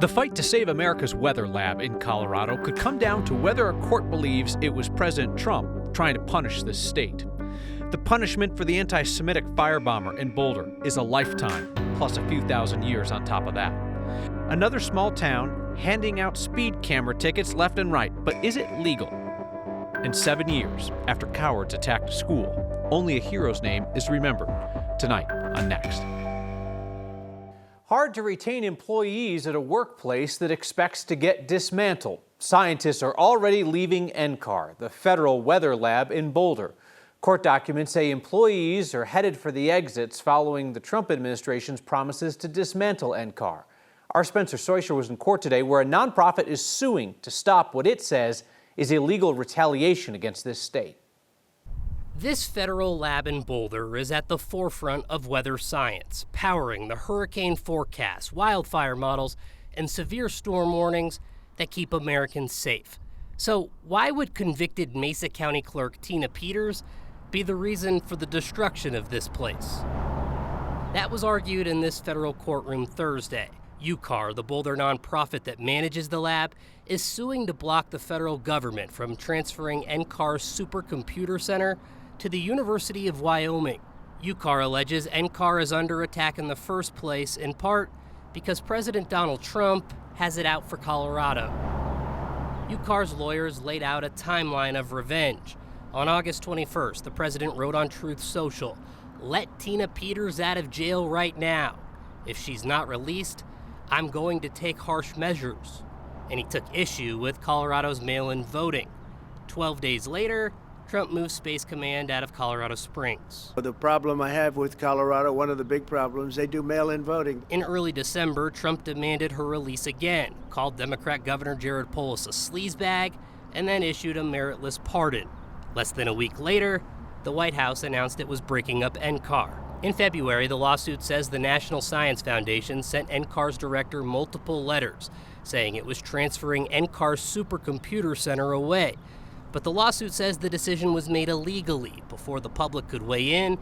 The fight to save America's weather lab in Colorado could come down to whether a court believes it was President Trump trying to punish this state. The punishment for the anti-Semitic firebomber in Boulder is a lifetime, plus a few thousand years on top of that. Another small town handing out speed camera tickets left and right, but is it legal? And 7 years after cowards attacked a school, only a hero's name is remembered. Tonight on Next. Hard to retain employees at a workplace that expects to get dismantled. Scientists are already leaving NCAR, the federal weather lab in Boulder. Court documents say employees are headed for the exits following the Trump administration's promises to dismantle NCAR. Our Spencer Seuscher was in court today where a nonprofit is suing to stop what it says is illegal retaliation against this state. This federal lab in Boulder is at the forefront of weather science, powering the hurricane forecasts, wildfire models, and severe storm warnings that keep Americans safe. So why would convicted Mesa County Clerk Tina Peters be the reason for the destruction of this place? That was argued in this federal courtroom Thursday. NCAR, the Boulder nonprofit that manages the lab, is suing to block the federal government from transferring NCAR's supercomputer center to the University of Wyoming. NCAR alleges NCAR is under attack in the first place, in part because President Donald Trump has it out for Colorado. NCAR's lawyers laid out a timeline of revenge. On August 21st, the president wrote on Truth Social, "Let Tina Peters out of jail right now. If she's not released, I'm going to take harsh measures." And he took issue with Colorado's mail-in voting. 12 days later, Trump moved Space Command out of Colorado Springs. The problem I have with Colorado, one of the big problems, they do mail-in voting. In early December, Trump demanded her release again, called Democrat Governor Jared Polis a sleazebag, and then issued a meritless pardon. Less than a week later, the White House announced it was breaking up NCAR. In February, the lawsuit says the National Science Foundation sent NCAR's director multiple letters, saying it was transferring NCAR's supercomputer center away. But the lawsuit says the decision was made illegally before the public could weigh in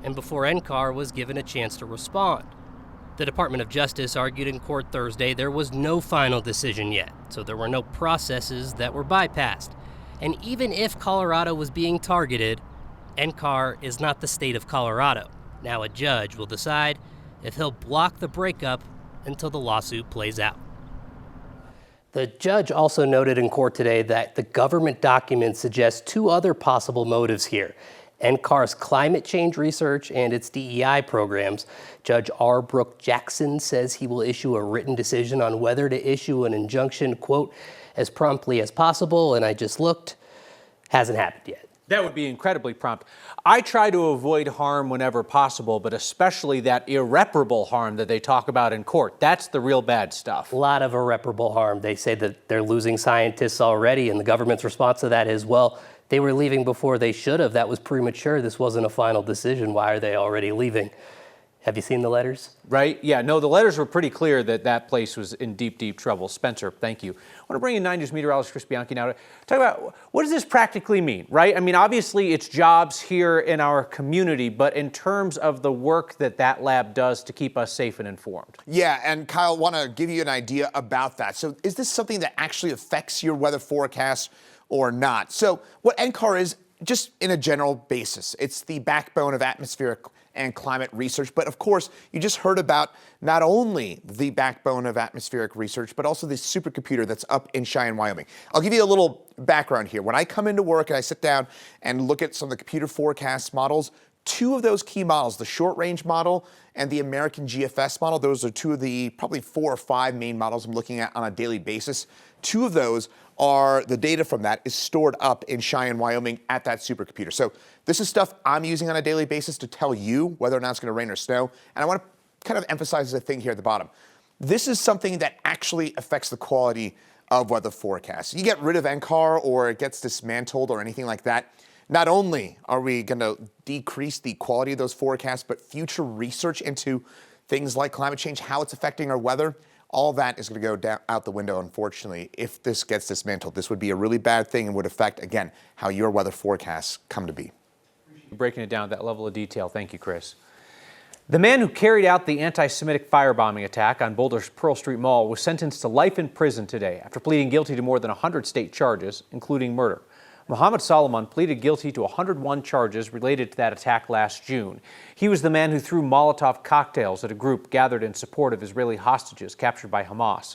and before NCAR was given a chance to respond. The Department of Justice argued in court Thursday there was no final decision yet, so there were no processes that were bypassed. And even if Colorado was being targeted, NCAR is not the state of Colorado. Now a judge will decide if he'll block the breakup until the lawsuit plays out. The judge also noted in court today that the government documents suggest two other possible motives here: NCAR's climate change research and its DEI programs. Judge R. Brooke Jackson says he will issue a written decision on whether to issue an injunction, quote, as promptly as possible, and I just looked, hasn't happened yet. That would be incredibly prompt. I try to avoid harm whenever possible, but especially that irreparable harm that they talk about in court. That's the real bad stuff. A lot of irreparable harm. They say that they're losing scientists already, and the government's response to that is, well, they were leaving before they should have. That was premature. This wasn't a final decision. Why are they already leaving? Have you seen the letters? Right? Yeah, no, the letters were pretty clear that that place was in deep, deep trouble. Spencer, thank you. I want to bring in 9 News meteorologist Chris Bianchi now to talk about what does this practically mean, right? I mean, obviously it's jobs here in our community, but in terms of the work that that lab does to keep us safe and informed. Yeah, and Kyle, want to give you an idea about that. So is this something that actually affects your weather forecast or not? So what NCAR is, just in a general basis, it's the backbone of atmospheric and climate research. But of course, you just heard about not only the backbone of atmospheric research, but also the supercomputer that's up in Cheyenne, Wyoming. I'll give you a little background here. When I come into work and I sit down and look at some of the computer forecast models, two of those key models, the short-range model and the American GFS model, those are two of the probably 4 or 5 main models I'm looking at on a daily basis. Two of those are, the data from that is stored up in Cheyenne, Wyoming at that supercomputer. So this is stuff I'm using on a daily basis to tell you whether or not it's going to rain or snow. And I want to kind of emphasize a thing here at the bottom. This is something that actually affects the quality of weather forecasts. You get rid of NCAR or it gets dismantled or anything like that, not only are we going to decrease the quality of those forecasts, but future research into things like climate change, how it's affecting our weather, all that is going to go out the window, unfortunately, if this gets dismantled. This would be a really bad thing and would affect, again, how your weather forecasts come to be. Breaking it down at that level of detail. Thank you, Chris. The man who carried out the anti-Semitic firebombing attack on Boulder's Pearl Street Mall was sentenced to life in prison today after pleading guilty to more than 100 state charges, including murder. Mohammed Solomon pleaded guilty to 101 charges related to that attack last June. He was the man who threw Molotov cocktails at a group gathered in support of Israeli hostages captured by Hamas.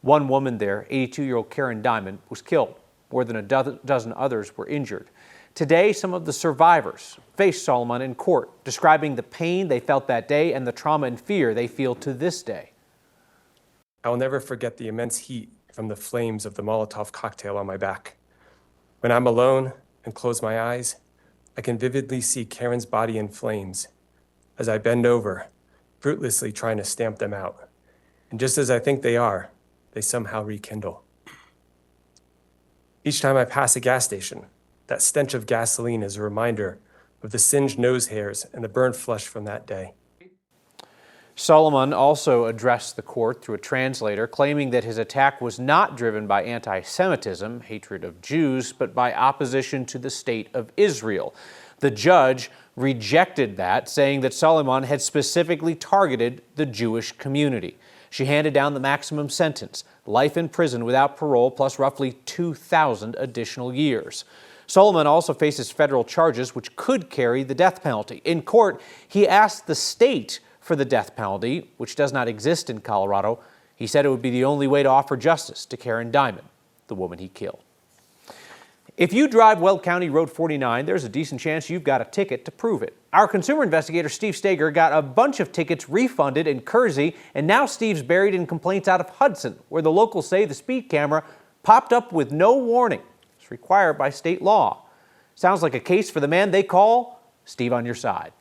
One woman there, 82-year-old Karen Diamond, was killed. More than a dozen others were injured. Today, some of the survivors faced Solomon in court, describing the pain they felt that day and the trauma and fear they feel to this day. I will never forget the immense heat from the flames of the Molotov cocktail on my back. When I'm alone and close my eyes, I can vividly see Karen's body in flames as I bend over, fruitlessly trying to stamp them out. And just as I think they are, they somehow rekindle. Each time I pass a gas station, that stench of gasoline is a reminder of the singed nose hairs and the burnt flesh from that day. Solomon also addressed the court through a translator, claiming that his attack was not driven by anti-Semitism, hatred of Jews, but by opposition to the state of Israel. The judge rejected that, saying that Solomon had specifically targeted the Jewish community. She handed down the maximum sentence, life in prison without parole, plus roughly 2,000 additional years. Solomon also faces federal charges which could carry the death penalty. In court, he asked the state for the death penalty, which does not exist in Colorado. He said it would be the only way to offer justice to Karen Diamond, the woman he killed. If you drive Weld County Road 49, there's a decent chance you've got a ticket to prove it. Our consumer investigator, Steve Steger, got a bunch of tickets refunded in Kersey, and now Steve's buried in complaints out of Hudson, where the locals say the speed camera popped up with no warning. It's required by state law. Sounds like a case for the man they call Steve on your side.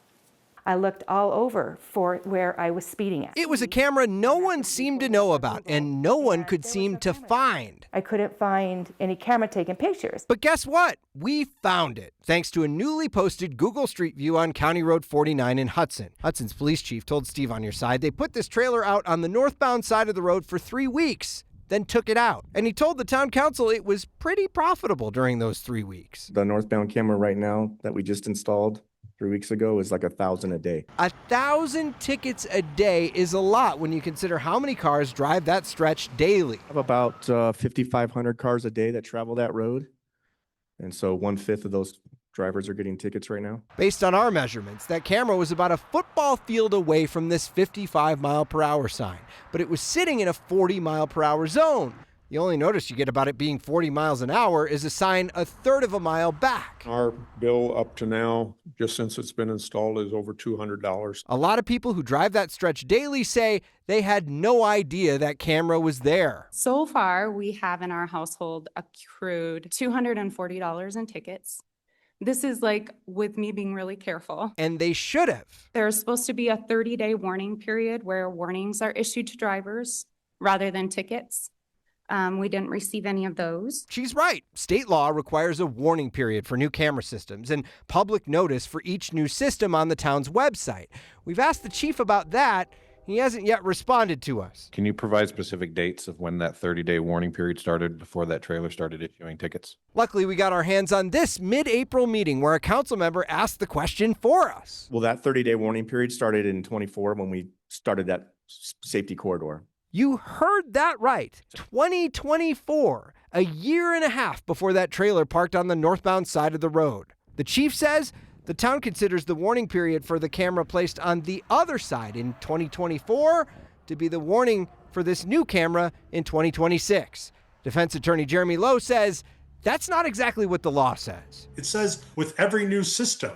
I looked all over for where I was speeding at. It was a camera no one seemed to know about and no one could seem to find. I couldn't find any camera taking pictures. But guess what? We found it, thanks to a newly posted Google Street View on County Road 49 in Hudson. Hudson's police chief told Steve on your side they put this trailer out on the northbound side of the road for 3 weeks, then took it out. And he told the town council it was pretty profitable during those 3 weeks. The northbound camera right now that we just installed 3 weeks ago is like 1,000 a day. 1,000 tickets a day is a lot when you consider how many cars drive that stretch daily. I have about 5,500 cars a day that travel that road. And so 1/5 of those drivers are getting tickets right now. Based on our measurements, that camera was about a football field away from this 55-mile-per-hour sign, but it was sitting in a 40-mile-per-hour zone. The only notice you get about it being 40 miles an hour is a sign a third of a mile back. Our bill up to now, just since it's been installed, is over $200. A lot of people who drive that stretch daily say they had no idea that camera was there. So far, we have in our household accrued $240 in tickets. This is like with me being really careful. And they should have. There's supposed to be a 30-day warning period where warnings are issued to drivers rather than tickets. We didn't receive any of those. She's right. State law requires a warning period for new camera systems and public notice for each new system on the town's website. We've asked the chief about that. He hasn't yet responded to us. Can you provide specific dates of when that 30-day warning period started before that trailer started issuing tickets? Luckily, we got our hands on this mid-April meeting where a council member asked the question for us. Well, that 30-day warning period started in 24 when we started that safety corridor. You heard that right. 2024, a year and a half before that trailer parked on the northbound side of the road. The chief says the town considers the warning period for the camera placed on the other side in 2024 to be the warning for this new camera in 2026. Defense attorney Jeremy Lowe says that's not exactly what the law says. It says with every new system,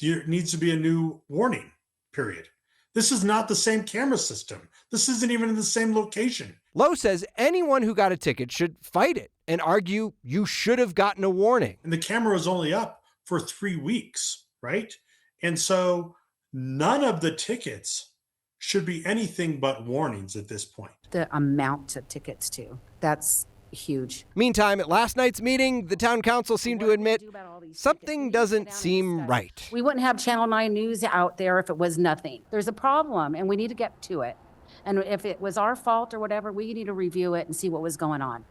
there needs to be a new warning period. This is not the same camera system. This isn't even in the same location. Lowe says anyone who got a ticket should fight it and argue you should have gotten a warning. And the camera was only up for 3 weeks, right? And so none of the tickets should be anything but warnings at this point. The amount of tickets too, that's huge. Meantime, at last night's meeting, the town council seemed to admit something doesn't seem right. We wouldn't have Channel 9 News out there if it was nothing. There's a problem and we need to get to it. And if it was our fault or whatever, we need to review it and see what was going on.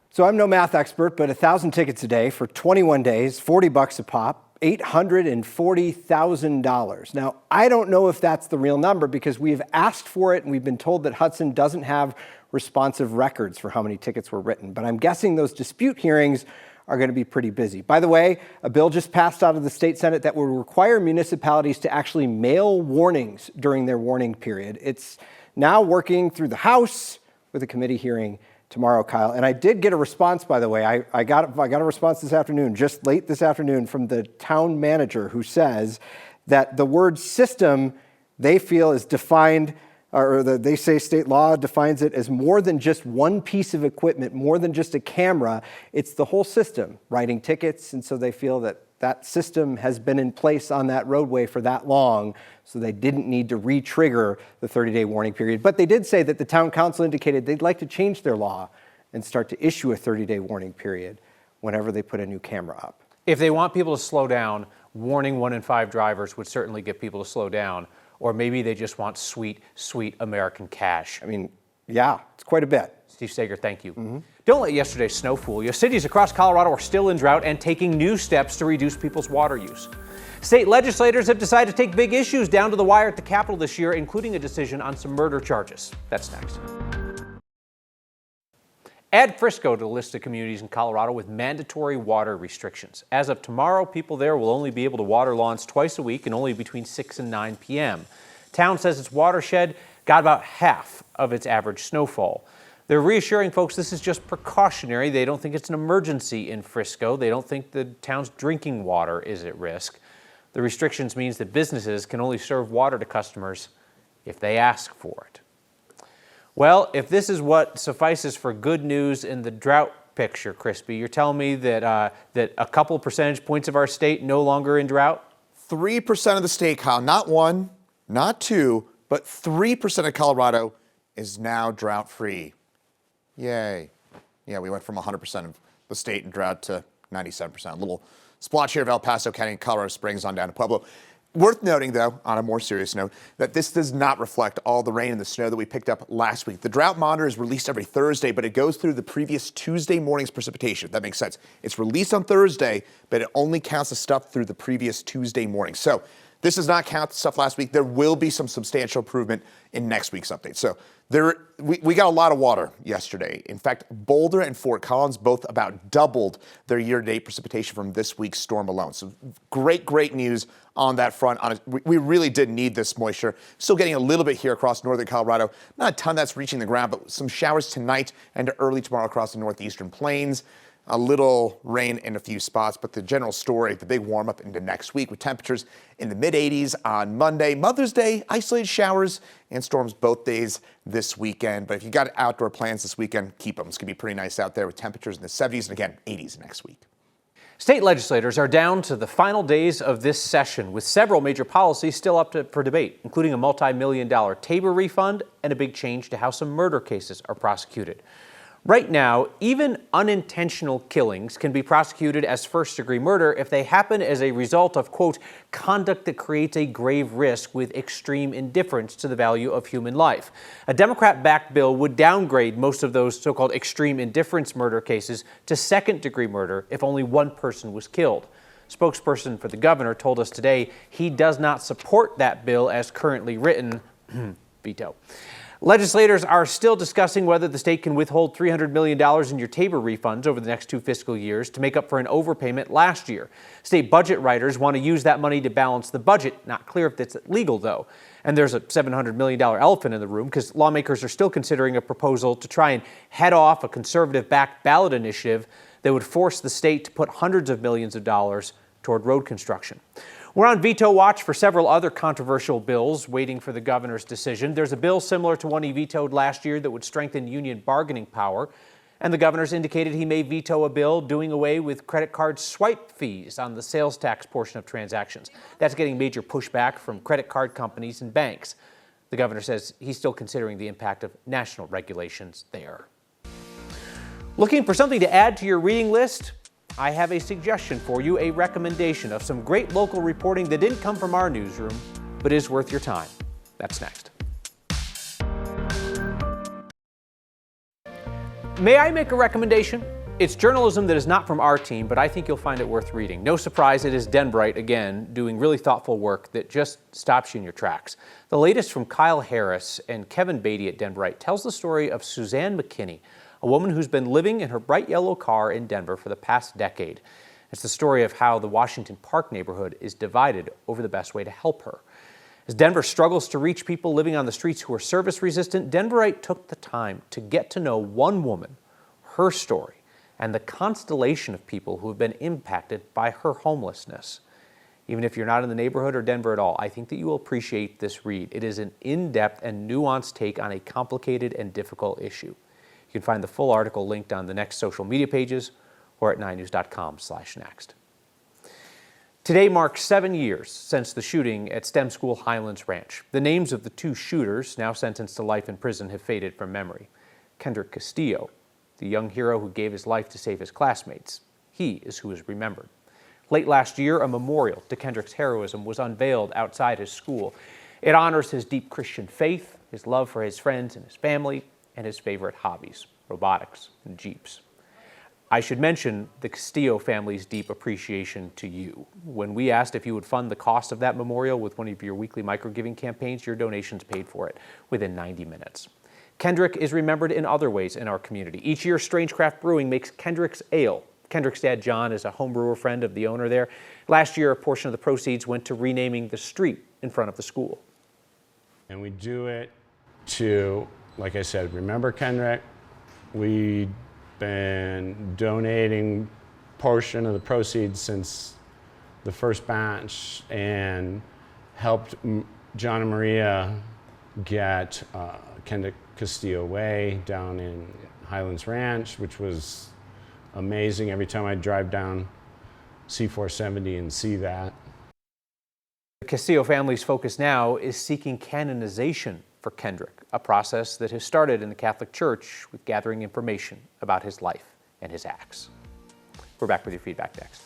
So I'm no math expert, but 1,000 tickets a day for 21 days, $40 a pop, $840,000. Now, I don't know if that's the real number because we've asked for it and we've been told that Hudson doesn't have responsive records for how many tickets were written, but I'm guessing those dispute hearings are going to be pretty busy. By the way, a bill just passed out of the state Senate that will require municipalities to actually mail warnings during their warning period. It's now working through the House with a committee hearing tomorrow, Kyle. And I did get a response, by the way. I got a response this afternoon, just late this afternoon, from the town manager who says that the word system they feel is defined, or they say state law defines it as more than just one piece of equipment, more than just a camera. It's the whole system, writing tickets. And so they feel that that system has been in place on that roadway for that long, so they didn't need to re-trigger the 30-day warning period. But they did say that the town council indicated they'd like to change their law and start to issue a 30-day warning period whenever they put a new camera up. If they want people to slow down, warning 1 in 5 drivers would certainly get people to slow down. Or maybe they just want sweet, sweet American cash. I mean, yeah, it's quite a bit. Steve Sager, thank you. Don't let yesterday's snow fool you. Cities across Colorado are still in drought and taking new steps to reduce people's water use. State legislators have decided to take big issues down to the wire at the Capitol this year, including a decision on some murder charges. That's next. Add Frisco to the list of communities in Colorado with mandatory water restrictions. As of tomorrow, people there will only be able to water lawns twice a week and only between 6 and 9 p.m. Town says its watershed got about half of its average snowfall. They're reassuring folks this is just precautionary. They don't think it's an emergency in Frisco. They don't think the town's drinking water is at risk. The restrictions means that businesses can only serve water to customers if they ask for it. Well, if this is what suffices for good news in the drought picture, Crispy, you're telling me that that a couple percentage points of our state no longer in drought? 3% of the state, Kyle, not 1, not 2, but 3% of Colorado is now drought-free. Yay. Yeah, we went from 100% of the state in drought to 97%. A little splotch here of El Paso County and Colorado Springs on down to Pueblo. Worth noting, though, on a more serious note, that this does not reflect all the rain and the snow that we picked up last week. The drought monitor is released every Thursday, but it goes through the previous Tuesday morning's precipitation. That makes sense. It's released on Thursday, but it only counts the stuff through the previous Tuesday morning. So this does not count the stuff last week. There will be some substantial improvement in next week's update. So we got a lot of water yesterday. In fact, Boulder and Fort Collins both about doubled their year-to-date precipitation from this week's storm alone. So great news on that front. We really did need this moisture. Still getting a little bit here across northern Colorado. Not a ton that's reaching the ground, but some showers tonight and early tomorrow across the northeastern plains. A little rain in a few spots, but the general story, the big warm up into next week with temperatures in the mid-80s on Monday. Mother's Day, isolated showers and storms both days this weekend. But if you got outdoor plans this weekend, keep them. It's going to be pretty nice out there with temperatures in the 70s and again, 80s next week. State legislators are down to the final days of this session with several major policies still up for debate, including a multi-million-dollar Tabor refund and a big change to how some murder cases are prosecuted. Right now, even unintentional killings can be prosecuted as first-degree murder if they happen as a result of, quote, conduct that creates a grave risk with extreme indifference to the value of human life. A Democrat-backed bill would downgrade most of those so-called extreme indifference murder cases to second-degree murder if only one person was killed. Spokesperson for the governor told us today he does not support that bill as currently written. Veto. Legislators are still discussing whether the state can withhold $300 million in your Tabor refunds over the next 2 fiscal years to make up for an overpayment last year. State budget writers want to use that money to balance the budget. Not clear if it's legal, though. And there's a $700 million elephant in the room because lawmakers are still considering a proposal to try and head off a conservative-backed ballot initiative that would force the state to put hundreds of millions of dollars toward road construction. We're on veto watch for several other controversial bills waiting for the governor's decision. There's a bill similar to one he vetoed last year that would strengthen union bargaining power. And the governor's indicated he may veto a bill doing away with credit card swipe fees on the sales tax portion of transactions. That's getting major pushback from credit card companies and banks. The governor says he's still considering the impact of national regulations there. Looking for something to add to your reading list? I have a suggestion for you, a recommendation of some great local reporting that didn't come from our newsroom, but is worth your time. That's next. May I make a recommendation? It's journalism that is not from our team, but I think you'll find it worth reading. No surprise, it is Denbright again, doing really thoughtful work that just stops you in your tracks. The latest from Kyle Harris and Kevin Beatty at Denbright tells the story of Suzanne McKinney, a woman who's been living in her bright yellow car in Denver for the past decade. It's the story of how the Washington Park neighborhood is divided over the best way to help her. As Denver struggles to reach people living on the streets who are service resistant, Denbright took the time to get to know one woman, her story, and the constellation of people who have been impacted by her homelessness. Even if you're not in the neighborhood or Denver at all, I think that you will appreciate this read. It is an in-depth and nuanced take on a complicated and difficult issue. You can find the full article linked on the Next social media pages or at 9news.com/next. Today marks 7 years since the shooting at STEM School Highlands Ranch. The names of the two shooters, now sentenced to life in prison, have faded from memory. Kendrick Castillo, the young hero who gave his life to save his classmates, he is who is remembered. Late last year, a memorial to Kendrick's heroism was unveiled outside his school. It honors his deep Christian faith, his love for his friends and his family, and his favorite hobbies, robotics and Jeeps. I should mention the Castillo family's deep appreciation to you. When we asked if you would fund the cost of that memorial with one of your weekly microgiving campaigns, your donations paid for it within 90 minutes. Kendrick is remembered in other ways in our community. Each year, Strangecraft Brewing makes Kendrick's Ale. Kendrick's dad, John, is a home brewer friend of the owner there. Last year, a portion of the proceeds went to renaming the street in front of the school. And we do it to, like I said, remember Kendrick. We've been donating portion of the proceeds since the first batch and helped John and Maria get Kendrick Castillo Way down in Highlands Ranch, which was amazing every time I drive down C-470 and see that. The Castillo family's focus now is seeking canonization for Kendrick, a process that has started in the Catholic Church with gathering information about his life and his acts. We're back with your feedback next.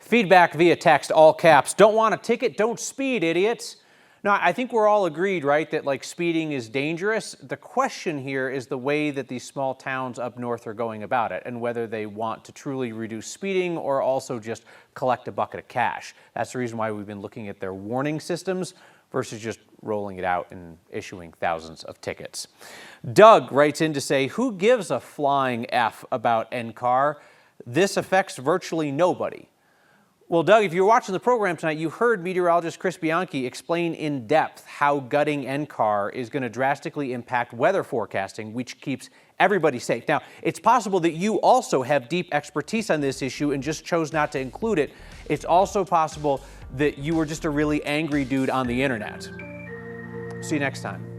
Feedback via text, all caps. Don't want a ticket? Don't speed, idiots. Now, I think we're all agreed, right, that speeding is dangerous. The question here is the way that these small towns up north are going about it and whether they want to truly reduce speeding or also just collect a bucket of cash. That's the reason why we've been looking at their warning systems versus just rolling it out and issuing thousands of tickets. Doug writes in to say, who gives a flying F about NCAR? This affects virtually nobody. Well, Doug, if you were watching the program tonight, you heard meteorologist Chris Bianchi explain in depth how gutting NCAR is going to drastically impact weather forecasting, which keeps everybody safe. Now, it's possible that you also have deep expertise on this issue and just chose not to include it. It's also possible that you were just a really angry dude on the internet. See you next time.